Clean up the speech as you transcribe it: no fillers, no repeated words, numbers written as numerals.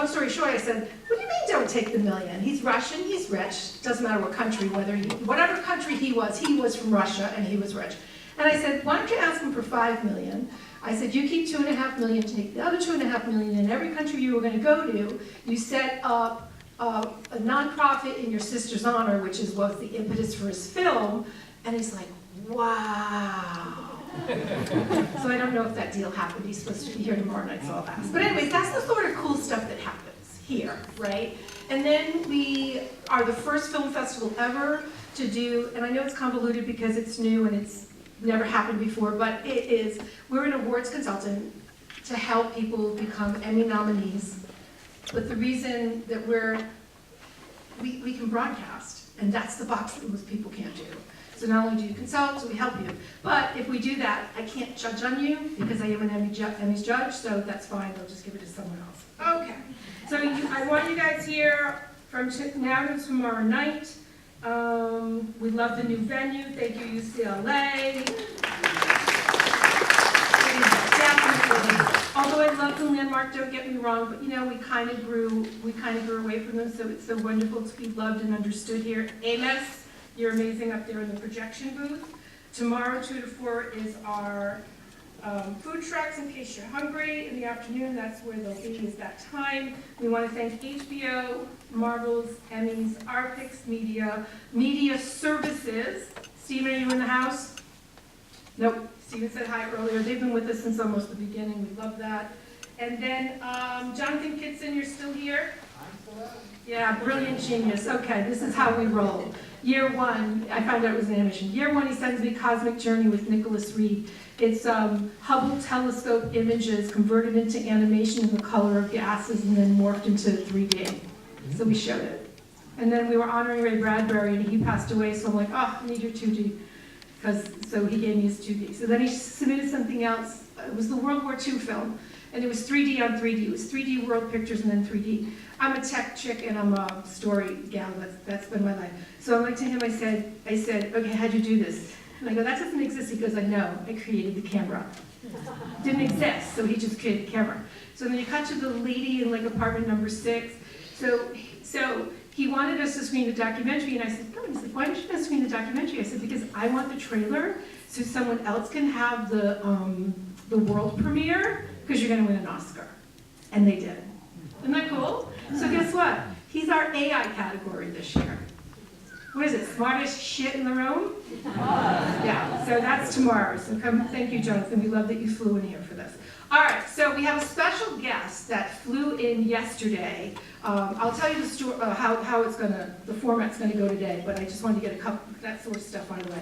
long story short, I said, what do you mean don't take the $1 million? He's Russian, he's rich, doesn't matter what country, whatever country he was from Russia and he was rich. And I said, why don't you ask him for $5 million? I said, you keep $2.5 million, take the other $2.5 million, in every country you were going to go to, you set up a nonprofit in your sister's honor, which was the impetus for his film. And he's like, wow. So I don't know if that deal happened. He's supposed to be here tomorrow night, so I'll ask. But anyways, that's the sort of cool stuff that happens here, right? And then we are the first film festival ever to do, and I know it's convoluted because it's new and it's never happened before, but it is, we're an awards consultant to help people become Emmy nominees. But the reason that we can broadcast, and that's the box that most people can't do. So not only do you consult, so we help you. But if we do that, I can't judge on you because I am an Emmys judge, so that's fine, I'll just give it to someone else. Okay, so I want you guys here from now to tomorrow night. We love the new venue, thank you UCLA. Definitely. Although I love the landmark, don't get me wrong, but you know, we kind of grew away from them, so it's so wonderful to be loved and understood here. Amos. You're amazing up there in the projection booth. Tomorrow, 2 to 4, is our food trucks in case you're hungry. In the afternoon, that's where they'll be, is that time. We want to thank HBO, Marvels, Emmys, Arpix Media Services. Stephen, are you in the house? Nope. Stephen said hi earlier. They've been with us since almost the beginning. We love that. And then Jonathan Kitson, you're still here? I'm still out. Yeah, brilliant genius. Okay, this is how we roll. Year 1, I found out it was an animation. Year 1, he sends me Cosmic Journey with Nicholas Reed. It's Hubble telescope images converted into animation in the color of gases and then morphed into 3D. So we showed it. And then we were honoring Ray Bradbury and he passed away, so I'm like, oh, I need your 2D. So he gave me his 2D. So then he submitted something else. It was the World War II film. And it was 3D on 3D. It was 3D world pictures and then 3D. I'm a tech chick and I'm a story gal. That's been my life. So I went to him, I said, okay, how'd you do this? And I go, that doesn't exist. He goes, I know, I created the camera. Didn't exist, so he just created the camera. So then you cut to the lady in like apartment number 6. So he wanted us to screen the documentary, and I said, no. He said, why don't you guys screen the documentary? I said, because I want the trailer so someone else can have the world premiere, because you're going to win an Oscar. And they did. Isn't that cool? So guess what? He's our AI category this year. What is it, smartest shit in the room? Yeah, so that's tomorrow. So come, thank you, Jonathan. We love that you flew in here for this. All right, so we have a special guest that flew in yesterday. I'll tell you the story, how it's gonna, the format's gonna go today, but I just wanted to get a couple, that sort of stuff out of the way.